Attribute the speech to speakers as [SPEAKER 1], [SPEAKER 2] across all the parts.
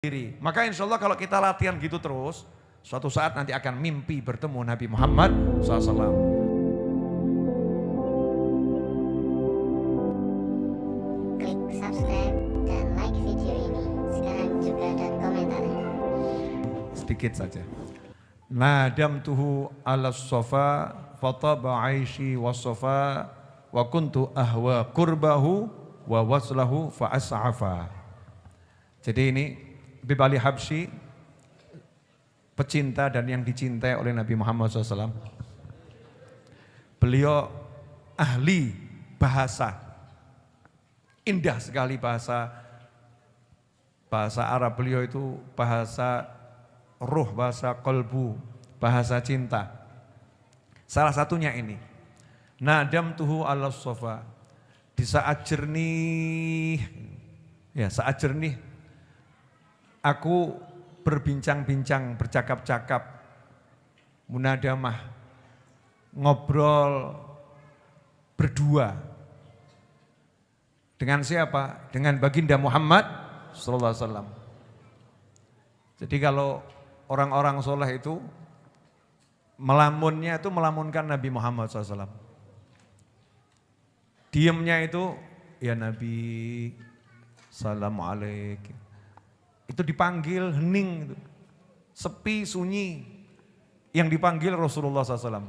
[SPEAKER 1] diri. Maka insya Allah kalau kita latihan gitu terus, suatu saat nanti akan mimpi bertemu Nabi Muhammad SAW.
[SPEAKER 2] Klik subscribe dan like video ini sekarang juga dan komentar.
[SPEAKER 1] Sedikit saja. Nadamtuhu ala sofa fataba aishi wasofa wa kuntu ahwa kurbahu wa waslahu fa as'afa. Jadi ini Habib Ali Habsyi, pecinta dan yang dicintai oleh Nabi Muhammad SAW. Beliau ahli bahasa, indah sekali bahasa Arab beliau itu bahasa ruh, bahasa qalbu, bahasa cinta. Salah satunya ini, nadamtuhu ala sofa, di saat jernih, saat jernih, aku berbincang-bincang, bercakap-cakap, munadamah, ngobrol berdua. Dengan siapa? Dengan baginda Muhammad sallallahu alaihi wasallam. Jadi kalau orang-orang soleh itu melamunnya itu melamunkan Nabi Muhammad SAW. Diamnya itu, ya Nabi, Assalamualaikum. Itu dipanggil hening, gitu. Sepi, sunyi. Yang dipanggil Rasulullah SAW.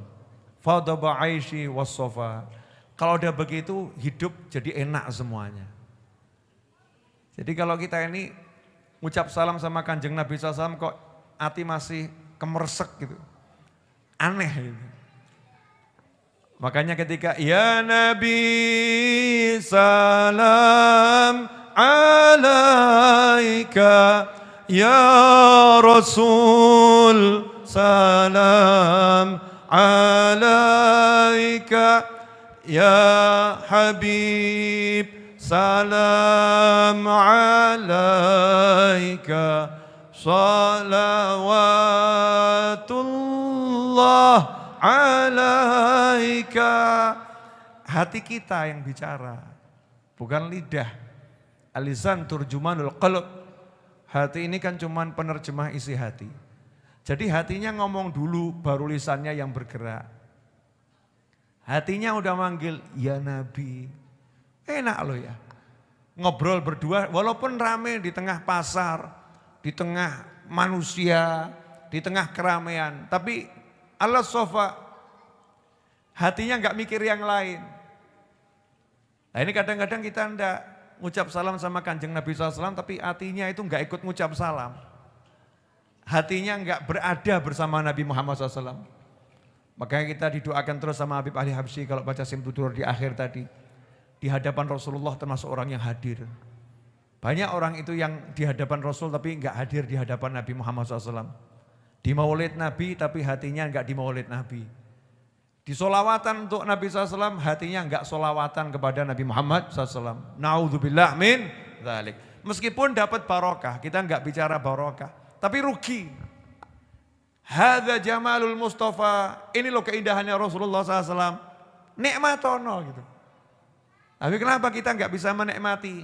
[SPEAKER 1] Fadaba aishi wassofa. Kalau udah begitu hidup jadi enak semuanya. Jadi kalau kita ini ngucap salam sama Kanjeng Nabi SAW kok hati masih kemersek gitu. Aneh gitu. Makanya ketika ya Nabi salam alaika ya Rasul salam alaika ya Habib salam alaika salawatullah alaika. Hati kita yang bicara, bukan lidah. Alisan turjumanul qalb. Hati ini kan cuman penerjemah isi hati. Jadi hatinya ngomong dulu, baru lisannya yang bergerak. Hatinya udah manggil, ya Nabi. Enak loh ya. Ngobrol berdua, walaupun rame di tengah pasar, di tengah manusia, di tengah keramaian. Tapi Allah sofa, hatinya enggak mikir yang lain. Nah ini kadang-kadang kita enggak ngucap salam sama Kanjeng Nabi SAW, tapi hatinya itu enggak ikut ngucap salam. Hatinya enggak berada bersama Nabi Muhammad SAW. Makanya kita didoakan terus sama Habib Ali Habsyi kalau baca Simtudur di akhir tadi. Di hadapan Rasulullah termasuk orang yang hadir. Banyak orang itu yang di hadapan Rasul tapi enggak hadir di hadapan Nabi Muhammad SAW. Di maulid Nabi tapi hatinya enggak di maulid Nabi. Di solawatan untuk Nabi SAW, hatinya enggak solawatan kepada Nabi Muhammad SAW. Na'udzubillah min dzalik. Meskipun dapat barokah, kita enggak bicara barokah, tapi rugi. Hadza jamalul Mustafa, ini loh keindahannya Rasulullah SAW. Nikmatono gitu. Tapi kenapa kita enggak bisa menikmati?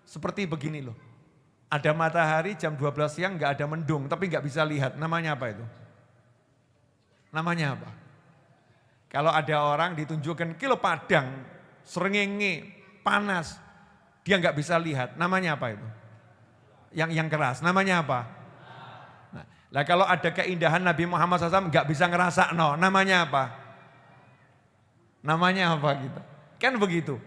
[SPEAKER 1] Seperti begini loh. Ada matahari jam 12 siang enggak ada mendung, tapi enggak bisa lihat. Namanya apa itu? Namanya apa? Kalau ada orang ditunjukkan kilo padang, srengenge, panas, dia nggak bisa lihat. Namanya apa itu? Yang keras. Namanya apa? Nah, kalau ada keindahan Nabi Muhammad SAW nggak bisa ngerasa, no. Namanya apa? Namanya apa gitu? Kan begitu.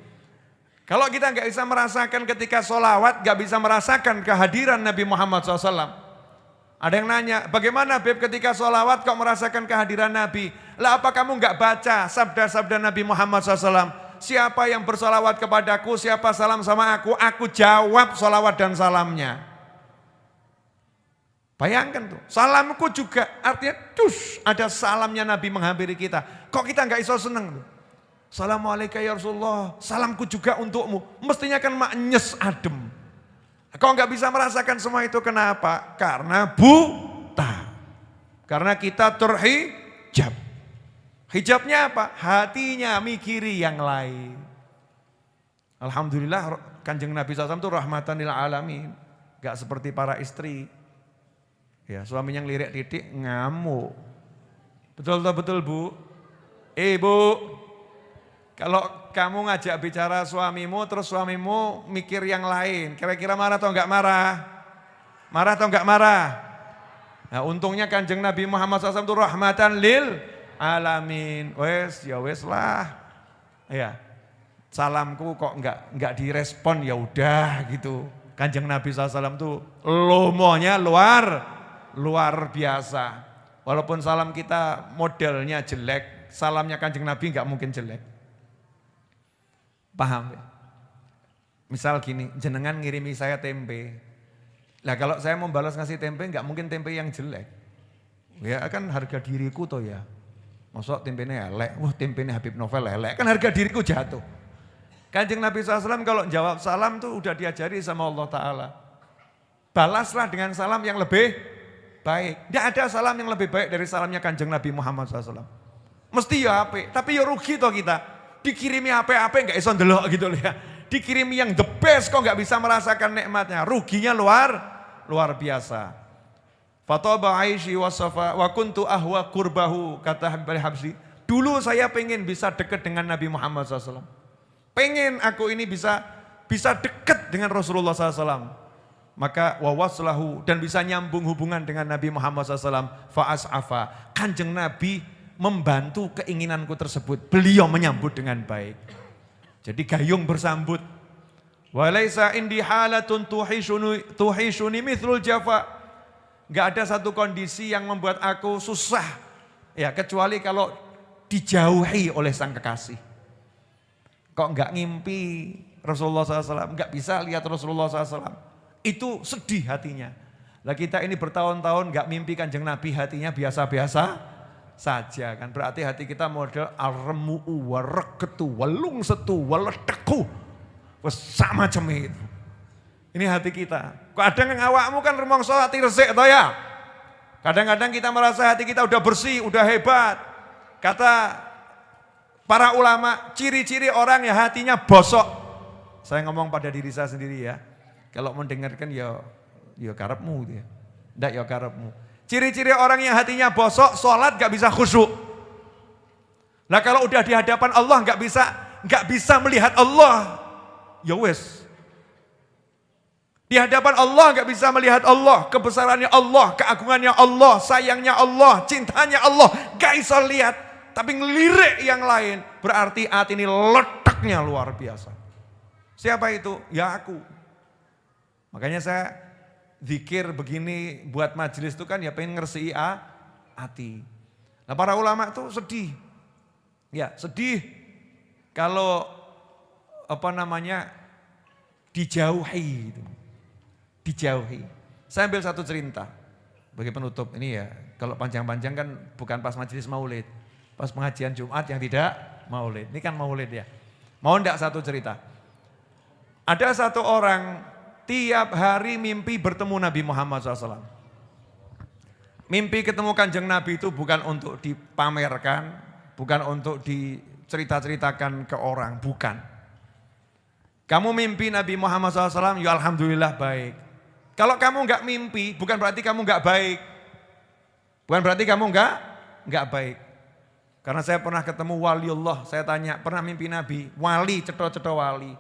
[SPEAKER 1] Kalau kita nggak bisa merasakan ketika sholawat, nggak bisa merasakan kehadiran Nabi Muhammad SAW. Ada yang nanya, bagaimana Beb ketika sholawat kok merasakan kehadiran Nabi? Lah apa kamu enggak baca sabda-sabda Nabi Muhammad SAW? Siapa yang bersolawat kepadaku, siapa salam sama aku jawab solawat dan salamnya. Bayangkan tuh, salamku juga artinya ada salamnya Nabi menghampiri kita. Kok kita enggak iso seneng tuh? Assalamualaikum ya Rasulullah, salamku juga untukmu. Mestinya kan maknyes adem. Kau enggak bisa merasakan semua itu kenapa? Karena buta. Karena kita terhijab. Hijabnya apa? Hatinya mikiri yang lain. Alhamdulillah Kanjeng Nabi SAW itu rahmatan lil alamin. Gak seperti para istri. Ya, suaminya ngelirik titik ngamuk. Betul Bu? Bu, kalau kamu ngajak bicara suamimu terus suamimu mikir yang lain, kira-kira marah atau enggak marah? Marah atau enggak marah? Nah, untungnya Kanjeng Nabi Muhammad SAW itu rahmatan lil alamin. Ya wes lah. Ya, salamku kok enggak direspon, ya udah gitu. Kanjeng Nabi SAW itu lomonya luar biasa. Walaupun salam kita modelnya jelek, salamnya Kanjeng Nabi enggak mungkin jelek. Paham ya? Misal gini, jenengan ngirimi saya tempe. Lah kalau saya mau balas ngasih tempe, enggak mungkin tempe yang jelek. Ya kan harga diriku toh ya. Masuk tempenya elek, tempenya Habib Novel elek, kan harga diriku jatuh. Kanjeng Nabi SAW kalau jawab salam tuh udah diajari sama Allah Ta'ala. Balaslah dengan salam yang lebih baik. Tidak ada salam yang lebih baik dari salamnya Kanjeng Nabi Muhammad SAW. Mesti ya apik, tapi ya rugi toh kita. Dikirimi apa-apa nggak iso ndelok gitu loh ya. Dikirimi yang the best kok nggak bisa merasakan nikmatnya. Ruginya luar biasa. Fataba aishi wasafa wa kuntu ahwa kurbahu, kata Habib Habsyi. Dulu saya pengen bisa dekat dengan Nabi Muhammad SAW. Pengen aku ini bisa dekat dengan Rasulullah SAW. Maka wawaslahu, dan bisa nyambung hubungan dengan Nabi Muhammad SAW. Fa'as'afa, Kanjeng Nabi membantu keinginanku tersebut. Beliau menyambut dengan baik. Jadi gayung bersambut. Walaisa indi halatun tuhishuni mithlul jafa. Gak ada satu kondisi yang membuat aku susah. Ya kecuali kalau dijauhi oleh sang kekasih. Kok enggak ngimpi Rasulullah SAW, enggak bisa lihat Rasulullah SAW. Itu sedih hatinya. Lah kita ini bertahun-tahun enggak mimpi Kanjeng Nabi, hatinya biasa-biasa saja kan. Berarti hati kita model armu'u wareketu walung setu waleteku. Sama macam itu. Ini hati kita. Kok ada yang awakmu kan rumangsa hati resik toh ya. Kadang-kadang kita merasa hati kita udah bersih, udah hebat. Kata para ulama, ciri-ciri orang yang hatinya bosok. Saya ngomong pada diri saya sendiri ya. Kalau mendengarkan ya karepmu dia. Ndak ya karepmu. Ciri-ciri orang yang hatinya bosok, sholat gak bisa khusyuk. Nah kalau udah di hadapan Allah gak bisa melihat Allah. Ya wes. Di hadapan Allah gak bisa melihat Allah, kebesarannya Allah, keagungannya Allah, sayangnya Allah, cintanya Allah. Gak bisa lihat. Tapi ngelirik yang lain, berarti hati ini letaknya luar biasa. Siapa itu? Ya aku. Makanya saya zikir begini buat majelis itu kan ya pengen ngersei hati. Nah para ulama itu sedih. Ya sedih kalau dijauhi. Dijauhi. Saya ambil satu cerita bagi penutup ini ya. Kalau panjang-panjang kan bukan pas majelis maulid. Pas pengajian Jumat yang tidak maulid. Ini kan maulid ya. Mau enggak satu cerita? Ada satu orang tiap hari mimpi bertemu Nabi Muhammad SAW. Mimpi ketemu Kanjeng Nabi itu bukan untuk dipamerkan, bukan untuk dicerita-ceritakan ke orang, bukan. Kamu mimpi Nabi Muhammad SAW, ya alhamdulillah baik. Kalau kamu enggak mimpi, bukan berarti kamu enggak baik. Bukan berarti kamu enggak baik. Karena saya pernah ketemu waliullah, saya tanya, pernah mimpi Nabi? Wali, cetha-cetha wali.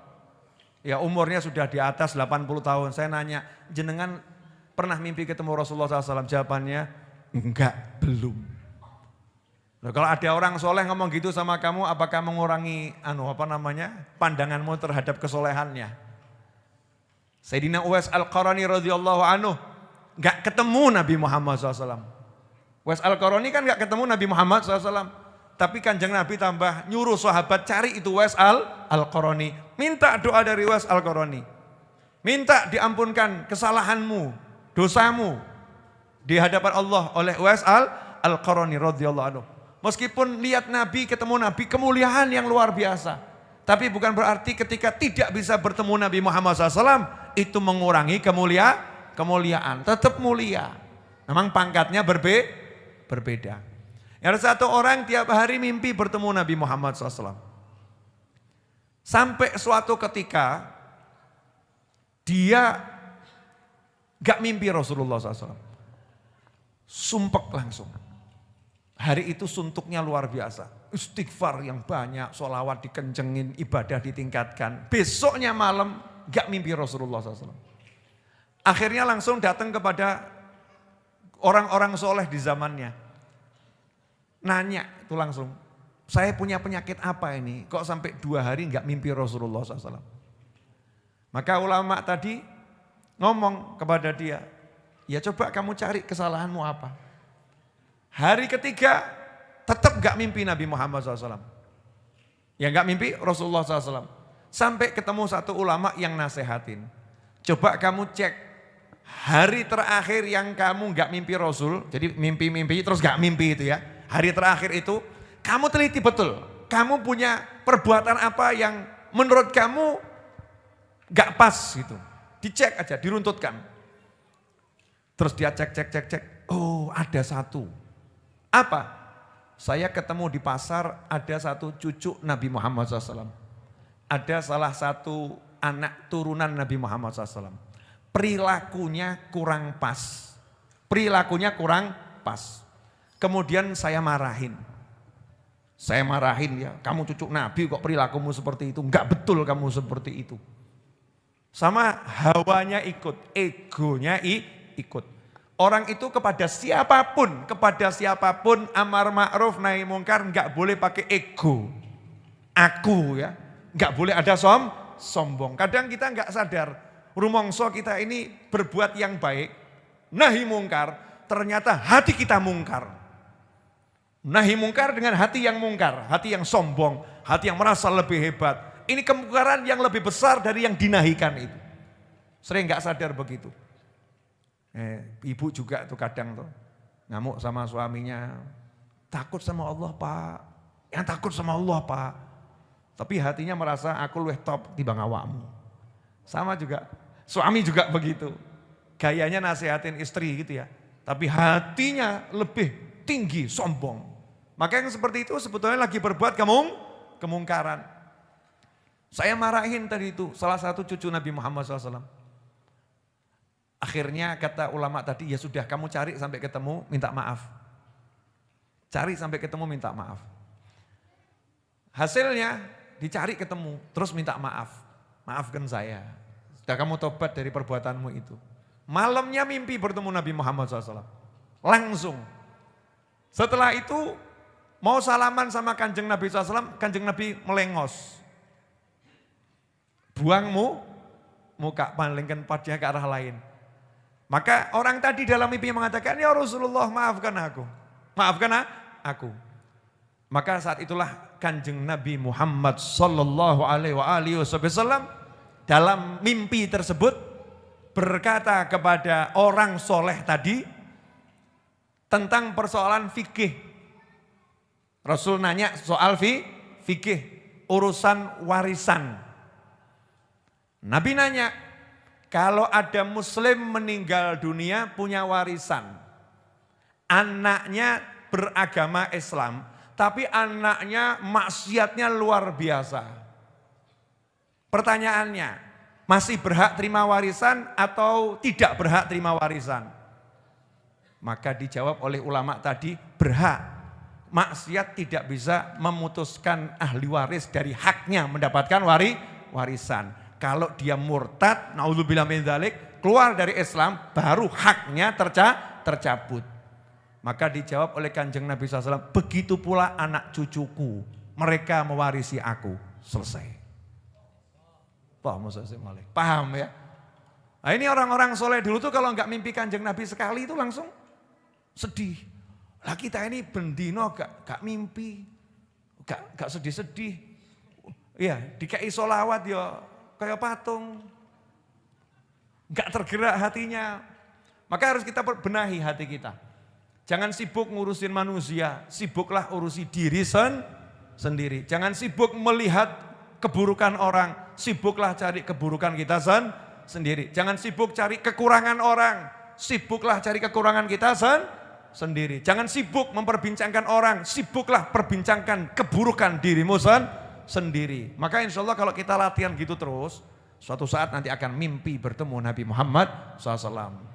[SPEAKER 1] Ya umurnya sudah di atas 80 tahun. Saya nanya, jenengan pernah mimpi ketemu Rasulullah SAW? Jawabannya, enggak, belum. Nah, kalau ada orang soleh ngomong gitu sama kamu, apakah mengurangi pandanganmu terhadap kesolehannya? Sayyidina Uwais Al-Qarani radhiyallahu anhu enggak ketemu Nabi Muhammad SAW. Uwais Al-Qarani kan enggak ketemu Nabi Muhammad SAW. Tapi Kanjeng Nabi tambah nyuruh sahabat cari itu Uwais Al-Qarani. Minta doa dari Uwais Al-Qarani. Minta diampunkan kesalahanmu, dosamu di hadapan Allah oleh Uwais Al-Qarani radhiyallahu anhu. Meskipun lihat Nabi, ketemu Nabi, kemuliaan yang luar biasa. Tapi bukan berarti ketika tidak bisa bertemu Nabi Muhammad SAW, itu mengurangi kemuliaan. Tetap mulia. Memang pangkatnya berbeda. Ada satu orang tiap hari mimpi bertemu Nabi Muhammad SAW. Sampai suatu ketika dia Gak mimpi Rasulullah SAW. Sumpek langsung. Hari itu suntuknya luar biasa. Istighfar yang banyak, sholawat dikencengin, ibadah ditingkatkan. Besoknya malam gak mimpi Rasulullah SAW. Akhirnya langsung datang kepada orang-orang soleh di zamannya. Nanya itu langsung, saya punya penyakit apa ini? Kok sampai 2 hari gak mimpi Rasulullah SAW? Maka ulama tadi ngomong kepada dia, ya coba kamu cari kesalahanmu apa. Hari ketiga tetap gak mimpi Nabi Muhammad SAW. Ya gak mimpi Rasulullah SAW. Sampai ketemu satu ulama yang nasehatin. Coba kamu cek hari terakhir yang kamu gak mimpi Rasul. Jadi mimpi-mimpi terus gak mimpi itu ya. Hari terakhir itu kamu teliti betul. Kamu punya perbuatan apa yang menurut kamu gak pas gitu. Dicek aja, diruntutkan. Terus dia cek. Oh ada satu. Apa? Saya ketemu di pasar ada satu cucu Nabi Muhammad SAW. Ada salah satu anak turunan Nabi Muhammad SAW. Perilakunya kurang pas. Kemudian saya marahin. Ya, kamu cucu Nabi kok perilakumu seperti itu. Enggak betul kamu seperti itu. Sama hawanya ikut, egonya ikut. Orang itu kepada siapapun amar ma'ruf nahi mungkar enggak boleh pakai ego. Aku ya, enggak boleh ada sombong. Kadang kita enggak sadar, rumongso kita ini berbuat yang baik, nahi mungkar, ternyata hati kita mungkar. Nahi mungkar dengan hati yang mungkar, hati yang sombong, hati yang merasa lebih hebat. Ini kemungkaran yang lebih besar dari yang dinahikan itu. Sering enggak sadar begitu. Ibu juga tuh kadang tuh ngamuk sama suaminya, takut sama Allah Pak, yang takut sama Allah Pak. Tapi hatinya merasa aku luwih top timbang awakmu. Sama juga, suami juga begitu. Gayanya nasihatin istri gitu ya, tapi hatinya lebih tinggi, sombong. Maka yang seperti itu sebetulnya lagi berbuat kemungkaran. Saya marahin tadi itu salah satu cucu Nabi Muhammad SAW. Akhirnya kata ulama tadi, ya sudah kamu cari sampai ketemu minta maaf. Cari sampai ketemu minta maaf. Hasilnya dicari ketemu terus minta maaf. Maafkan saya. Sudah kamu tobat dari perbuatanmu itu. Malamnya mimpi bertemu Nabi Muhammad SAW. Langsung. Setelah itu mau salaman sama kanjeng Nabi SAW, kanjeng Nabi melengos. Buangmu muka palingkan padanya ke arah lain. Maka orang tadi dalam mimpi mengatakan, ya Rasulullah maafkan aku. Maafkan aku. Maka saat itulah kanjeng Nabi Muhammad sallallahu alaihi wasallam dalam mimpi tersebut berkata kepada orang soleh tadi tentang persoalan fikih. Rasul nanya soal fikih, urusan warisan. Nabi nanya, kalau ada muslim meninggal dunia punya warisan, anaknya beragama Islam, tapi anaknya maksiatnya luar biasa. Pertanyaannya, masih berhak terima warisan atau tidak berhak terima warisan? Maka dijawab oleh ulama tadi, berhak. Maksiat tidak bisa memutuskan ahli waris dari haknya mendapatkan warisan. Kalau dia murtad, naudzubillah min dzalik, keluar dari Islam, baru haknya tercabut. Maka dijawab oleh kanjeng Nabi SAW, begitu pula anak cucuku, mereka mewarisi aku. Selesai. Paham ya? Nah ini orang-orang soleh dulu tuh kalau nggak mimpi kanjeng Nabi sekali itu langsung sedih. Lah kita ini bendino gak mimpi, gak sedih-sedih. Iya, dikai sholawat ya kayak patung. Gak tergerak hatinya. Maka harus kita benahi hati kita. Jangan sibuk ngurusin manusia, sibuklah urusi diri sendiri. Jangan sibuk melihat keburukan orang, sibuklah cari keburukan kita sendiri. Jangan sibuk cari kekurangan orang, sibuklah cari kekurangan kita sendiri. Jangan sibuk memperbincangkan orang, sibuklah perbincangkan keburukan dirimu sendiri. Maka insya Allah kalau kita latihan gitu terus, suatu saat nanti akan mimpi bertemu Nabi Muhammad SAW.